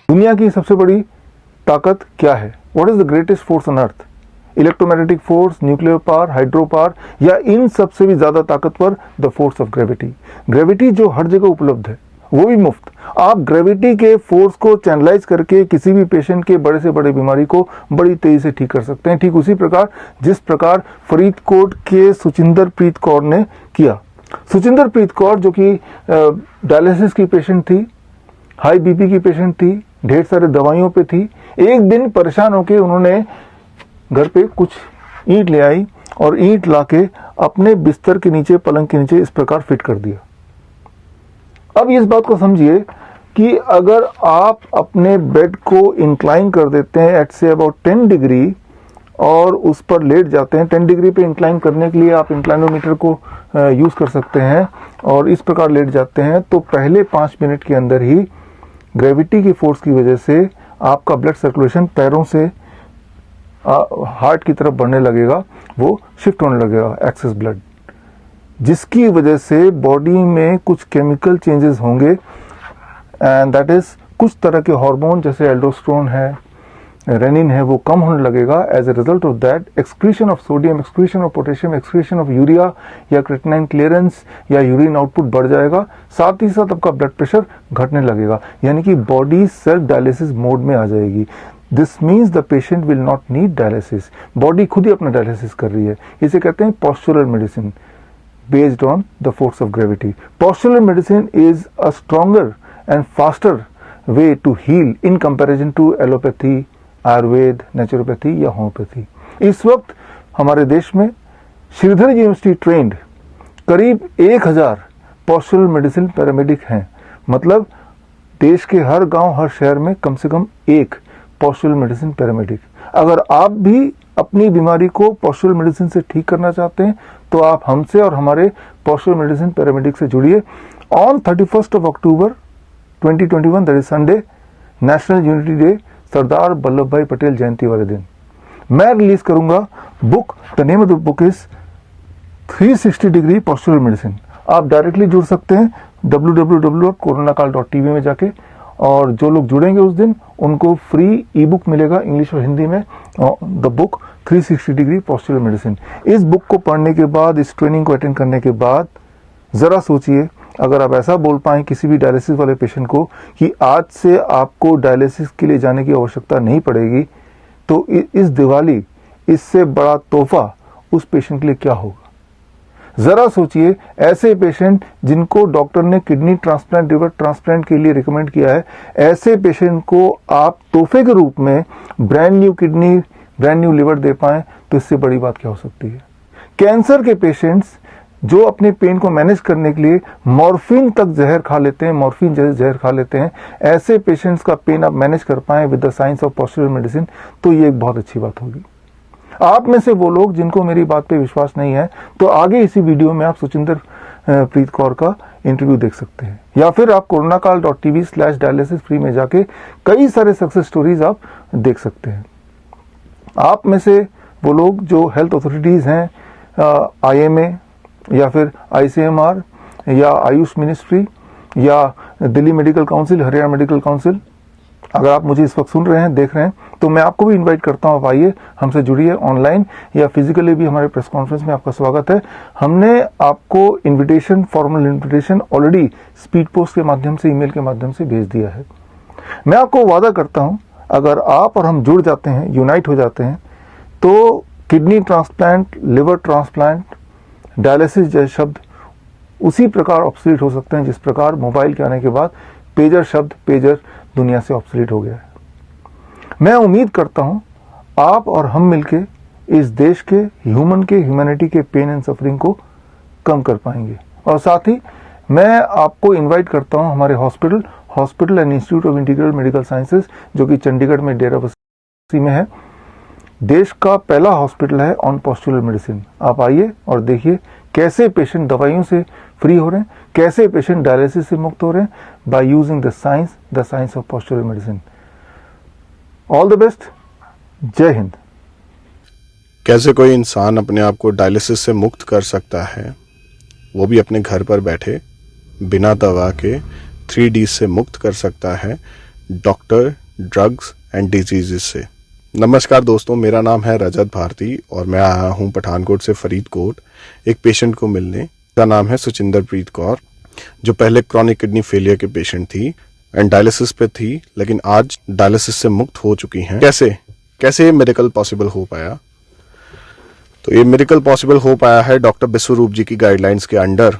दुनिया की सबसे बड़ी ताकत क्या है? What is the greatest force on earth? Electromagnetic force, nuclear power, hydro power, या इन सबसे भी ज्यादा ताकतवर the force of gravity. Gravity जो हर जगह उपलब्ध है, वो भी मुफ्त। आप ग्रेविटी के फोर्स को चैनलाइज करके किसी भी पेशेंट के बड़े से बड़े बीमारी को बड़ी तेजी से ठीक कर सकते हैं। ठीक उसी प्रकार जिस प्रकार फरीदकोट के सुचिंदर प्रीत कौर ने किया। सुचिंदर प्रीत कौर जो कि डायलिसिस की पेशेंट थी, हाई बीपी की पेशेंट थी, ढेर सारे दवाइयों पे थी। एक दिन परेशान होकर उन्होंने घर पे कुछ ईंट ले आई और ईंट लाके अपने बिस्तर के नीचे, पलंग के नीचे इस प्रकार फिट कर दिया। अब इस बात को समझिए कि अगर आप अपने बेड को इंक्लाइन कर देते हैं एट से अबाउट 10 डिग्री और उस पर लेट जाते हैं, 10 डिग्री पे इंक्लाइन करने के लिए आप इंक्लाइनोमीटर को यूज कर सकते हैं और इस प्रकार लेट जाते हैं, तो पहले 5 मिनट के अंदर ही ग्रेविटी की फोर्स की वजह से आपका ब्लड सर्कुलेशन पैरों से हार्ट की तरफ बढ़ने लगेगा, वो शिफ्ट होने लगेगा एक्सेस ब्लड, जिसकी वजह से बॉडी में कुछ केमिकल चेंजेस होंगे एंड दैट इज कुछ तरह के हार्मोन जैसे एल्डोस्टेरोन है, रेनिन है, वो कम होने लगेगा। As a result of that excretion of sodium, excretion of potassium, excretion of urea या क्रिएटिनिन क्लियरेंस या यूरिन आउटपुट बढ़ जाएगा। साथ ही साथ आपका ब्लड प्रेशर घटने लगेगा, यानी कि बॉडी सेल्फ डायलिसिस मोड में आ जाएगी। This means the patient will not need dialysis, body खुद ही अपना डायलिसिस कर रही है। इसे कहते हैं postural medicine based on the force of gravity. Postural medicine is a stronger and faster way to heal in comparison to allopathy, Ayurveda, naturopathy या homeopathy. इस वक्त हमारे देश में श्रीधर यूनिवर्सिटी ट्रेंड करीब 1000 पोस्चुरल मेडिसिन पैरामेडिक हैं। मतलब देश के हर गांव, हर शहर में कम से कम एक पोस्चुरल मेडिसिन पैरामेडिक। अगर आप भी अपनी बीमारी को पोस्चुरल मेडिसिन से ठीक करना चाहते हैं तो आप हमसे और हमारे पोस्चुरल मेडिसिन पैरामेडिक से जुड़िए। On 31 October 2021 that is Sunday, national unity day, Sardar Vallabh Bhai Patel Jayanti वाले दिन, मैं रिलीज करूंगा book. The name of the book is 360 degree postural medicine. आप डायरेक्टली जुड़ सकते हैं www.coronakal.tv में जाके, और जो लोग जुड़ेंगे उस दिन उनको फ्री ई बुक मिलेगा इंग्लिश और हिंदी में, the book 360 degree postural medicine. इस बुक को पढ़ने के बाद, इस ट्रेनिंग को अटेंड करने के बाद जरा सोचिए, अगर आप ऐसा बोल पाएं किसी भी डायलिसिस वाले पेशेंट को कि आज से आपको डायलिसिस के लिए जाने की आवश्यकता नहीं पड़ेगी, तो इस दिवाली इससे बड़ा तोहफा उस पेशेंट के लिए क्या होगा। जरा सोचिए, ऐसे पेशेंट जिनको डॉक्टर ने किडनी ट्रांसप्लांट, लिवर ट्रांसप्लांट के लिए रिकमेंड किया है, ऐसे पेशेंट को आप तोहफे के रूप में brand new kidney, brand new liver दे पाएं, तो इससे बड़ी बात क्या हो सकती है। कैंसर के पेशेंट्स जो अपने पेन को मैनेज करने के लिए मॉर्फिन तक जहर खा लेते हैं, मॉर्फिन जैसे जहर खा लेते हैं, ऐसे पेशेंट्स का पेन आप मैनेज कर पाएं with the science of postural medicine, तो ये एक बहुत अच्छी बात होगी। आप में से वो लोग जिनको मेरी बात पे विश्वास नहीं है, तो आगे इसी वीडियो में आप सुचिंदर प्रीत कौर का इंटरव्यू देख सकते हैं, या फिर आप coronakal.tv/dialysis फ्री में जाके कई सारे सक्सेस स्टोरीज आप देख सकते हैं। आप में से वो लोग जो हेल्थ अथॉरिटीज हैं, IMA या फिर ICMR या आयुष मिनिस्ट्री या Delhi medical council, Haryana medical council, अगर आप मुझे इस वक्त सुन रहे हैं, देख रहे हैं, तो मैं आपको भी इनवाइट करता हूं, आप आइए, हमसे जुड़िए। ऑनलाइन या फिजिकली भी हमारे प्रेस कॉन्फ्रेंस में आपका स्वागत है। हमने आपको invitation, formal invitation already speed post के माध्यम से, ईमेल के माध्यम से भेज दिया है। मैं आपको वादा करता हूं, अगर आप और हम जुड़ जाते हैं, यूनाइट हो जाते हैं, तो kidney transplant, liver transplant, dialysis जैसे शब्द उसी प्रकार ऑब्सोलीट हो सकते हैं जिस प्रकार मोबाइल के आने के बाद पेजर शब्द, पेजर दुनिया से ऑब्सोलीट हो गया है। मैं उम्मीद करता हूं आप और हम मिलके इस देश के ह्यूमैनिटी के पेन एंड सफरिंग को कम कर पाएंगे। और साथ ही मैं आपको इनवाइट करता हूं हमारे hospital and institute of integral medical sciences, जो कि चंडीगढ़ में डेराबस्सी में है। देश का पहला हॉस्पिटल है ऑन पोस्चुरल मेडिसिन। आप आइए और देखिए कैसे पेशेंट दवाइयों से फ्री हो रहे हैं, कैसे पेशेंट डायलिसिस से मुक्त हो रहे हैं, by using the science of postural medicine. All the best, जय हिंद। कैसे कोई इंसान अपने आप को डायलिसिस से मुक्त कर सकता है, वो भी अपने घर पर बैठे, बिना दवा के 3D से मुक्त कर सकता है, डॉक्टर, ड्रग्स एंड डिजीजेस से। नमस्कार दोस्तों, मेरा नाम है रजत भारती और मैं आया हूं पठानकोट से फरीदकोट एक पेशेंट को मिलने। का नाम है सुचिंदरप्रीत कौर, जो पहले क्रॉनिक किडनी फेलियर के पेशेंट थी एंड डायलिसिस पे थी, लेकिन आज डायलिसिस से मुक्त हो चुकी हैं। कैसे ये मेडिकल पॉसिबल हो पाया? तो ये मेडिकल पॉसिबल हो पाया है डॉक्टर विश्वरूप जी की गाइडलाइंस के अंडर।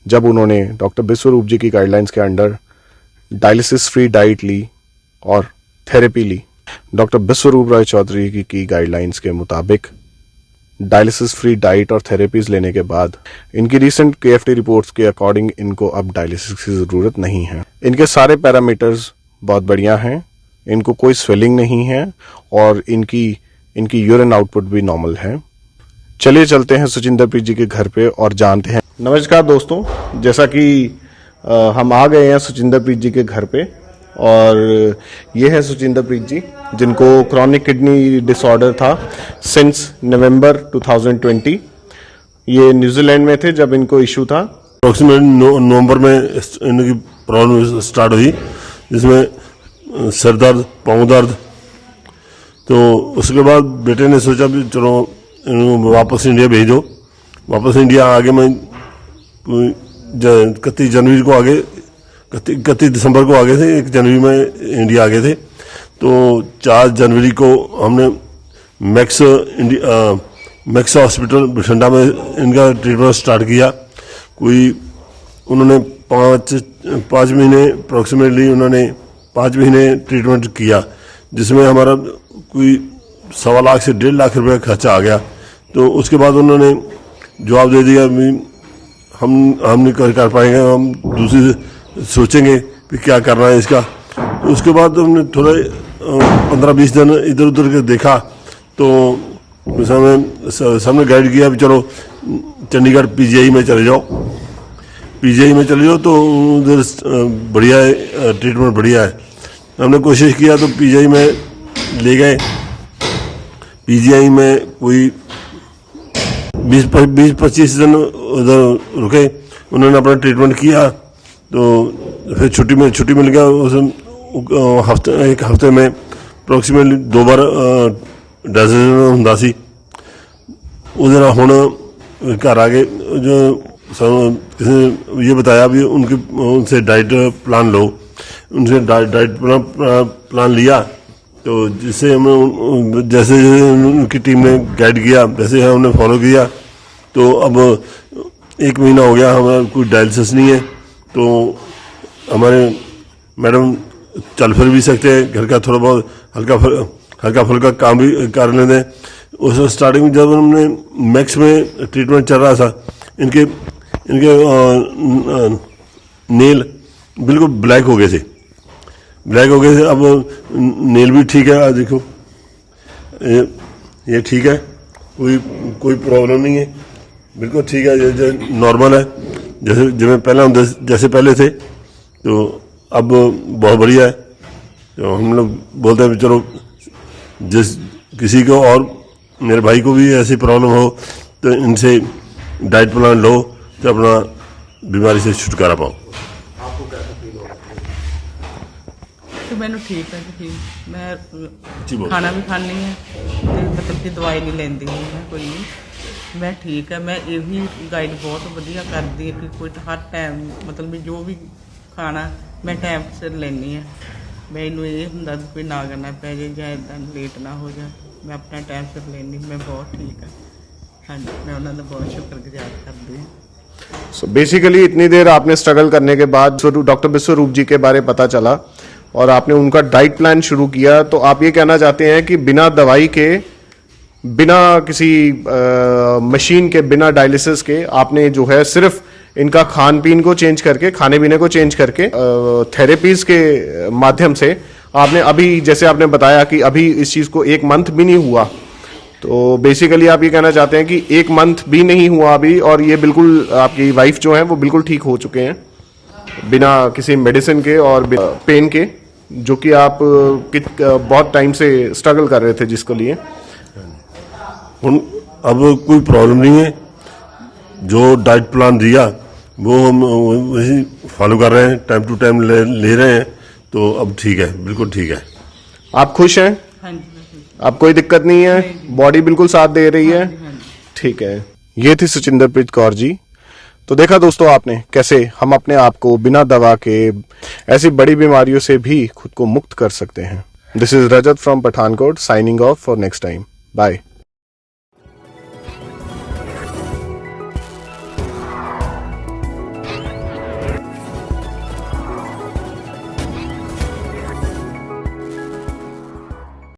जब उन्होंने डॉक्टर विश्वरूप जी की गाइडलाइंस के अंडर डायलिसिस फ्री डाइट ली और थेरेपी ली। डॉक्टर विश्वरूप रॉय चौधरी की गाइडलाइंस के मुताबिक डायलिसिस फ्री डाइट और थेरेपीज लेने के बाद इनकी रीसेंट केएफटी रिपोर्ट्स के अकॉर्डिंग इनको अब डायलिसिस की ज़रूरत नहीं है। इनके सारे पैरामीटर्स बहुत बढ़िया हैं, इनको कोई स्वेलिंग नहीं है और इनकी यूरिन आउटपुट भी नॉर्मल है। चलिए चलते हैं सुचिंदरप्रीत जी के घर पे और जानते हैं। नमस्कार दोस्तों, जैसा कि हम आ गए हैं सुचिंदरप्रीत जी के घर पे और ये है सुचिंदरप्रीत जी जिनको क्रॉनिक किडनी डिसऑर्डर था सिंस नवंबर 2020। ये न्यूजीलैंड में थे जब इनको इशू था। अप्रोक्सीमेट नवंबर में इनकी प्रॉब्लम स्टार्ट हुई, जिसमें सर दर्द, पाँव दर्द। तो उसके बाद बेटे ने सोचा भी चलो इनको वापस इंडिया भेजो। वापस इंडिया आगे मैं 31 जनवरी को आगे 31 दिसंबर को आगे थे, 1 जनवरी में इंडिया आ गए थे। तो 4 जनवरी को हमने मैक्स हॉस्पिटल बठिंडा में इनका ट्रीटमेंट स्टार्ट किया। उन्होंने 5 महीने अप्रोक्सीमेटली उन्होंने 5 महीने ट्रीटमेंट किया, जिसमें हमारा कोई 1.25 लाख से 1.5 लाख रुपये का खर्चा आ गया। तो उसके बाद उन्होंने जवाब दे दिया हम नहीं कर पाएंगे, हम दूसरी सोचेंगे कि क्या करना है इसका। तो उसके बाद हमने थोड़ा 15-20 दिन इधर उधर के देखा, तो सामने गाइड किया भी चलो चंडीगढ़ पीजीआई में चले जाओ। पीजीआई में चले जाओ तो उधर बढ़िया है, ट्रीटमेंट बढ़िया है। हमने कोशिश किया तो पीजीआई में ले गए। पीजीआई में कोई 20-25 दिन उधर रुके, उन्होंने अपना ट्रीटमेंट किया। तो फिर छुट्टी मिल गया। उस एक हफ्ते में अप्रोक्सीमेटली 2 बार डायलिसिस ਹੁੰਦਾ ਸੀ। उधर ਹੁਣ घर आ गए। जो किसी ने ये बताया भी उनसे डाइट प्लान लो। उनसे डाइट प्लान लिया, तो जिससे हमें जैसे उनकी टीम ने गाइड किया वैसे हमने फॉलो किया। तो अब 1 महीना हो गया, हमारा कोई डायलिसिस नहीं है। तो हमारे मैडम चल फिर भी सकते हैं, घर का थोड़ा बहुत हल्का फुल्का काम भी कर लेते हैं। उस स्टार्टिंग में जब हमने मैक्स में ट्रीटमेंट चल रहा था, इनके नेल बिल्कुल ब्लैक हो गए थे। अब नेल भी ठीक है, आज देखो ये ठीक है, कोई प्रॉब्लम नहीं है, बिल्कुल ठीक है, ये नॉर्मल है जैसे पहले थे। तो अब बहुत बढ़िया है। तो हम लोग बोलते हैं चलो किसी को और मेरे भाई को भी ऐसी प्रॉब्लम हो तो इनसे डाइट प्लान लो तो अपना बीमारी से छुटकारा पाओ। तो मैंने ठीक है जी, मैं खाना भी खानी है, मतलब कि दवाई नहीं लेंदी मैं कोई नहीं, मैं ठीक है। मैं यही गाइड बहुत वधिया करदी है कि कोई हर टाइम मतलब भी जो भी खाना मैं टाइम सिर लेनी है। मैनू ये हुंदा कोई ना करना पै जाए या इदा लेट ना हो जाए, मैं अपना टाइम सिर लेनी, मैं बहुत ठीक है। हाँ जी, मैं उन्होंने बहुत शुक्रगुजार करती हूँ। सो बेसिकली इतनी देर आपने स्ट्रगल करने के बाद डॉक्टर विश्वरूप जी के बारे पता चला और आपने उनका डाइट प्लान शुरू किया। तो आप ये कहना चाहते हैं कि बिना दवाई के, बिना किसी मशीन के, बिना डायलिसिस के आपने जो है सिर्फ इनका खान पीन को चेंज करके, खाने पीने को चेंज करके, थेरेपीज के माध्यम से आपने अभी, जैसे आपने बताया कि अभी इस चीज़ को 1 मंथ भी नहीं हुआ, तो बेसिकली आप ये कहना चाहते हैं कि 1 मंथ भी नहीं हुआ अभी और ये बिल्कुल आपकी वाइफ जो है वो बिल्कुल ठीक हो चुके हैं बिना किसी मेडिसिन के और पेन के, जो कि आप बहुत टाइम से स्ट्रगल कर रहे थे जिसके लिए। अब कोई प्रॉब्लम नहीं है। जो डाइट प्लान दिया वो हम वही फॉलो कर रहे हैं, टाइम टू टाइम ले रहे हैं। तो अब ठीक है, बिल्कुल ठीक है। आप खुश हैं? हाँ जी मैं खुश आप कोई दिक्कत नहीं है? बॉडी बिल्कुल साथ दे रही है? हूँ। हाँ जी। ठीक है। ये थी सुचिंदरप्रीत कौर जी। तो देखा दोस्तों आपने कैसे हम अपने आप को बिना दवा के ऐसी बड़ी बीमारियों से भी खुद को मुक्त कर सकते हैं। This is Rajat from Pathankot signing off for next time. Bye.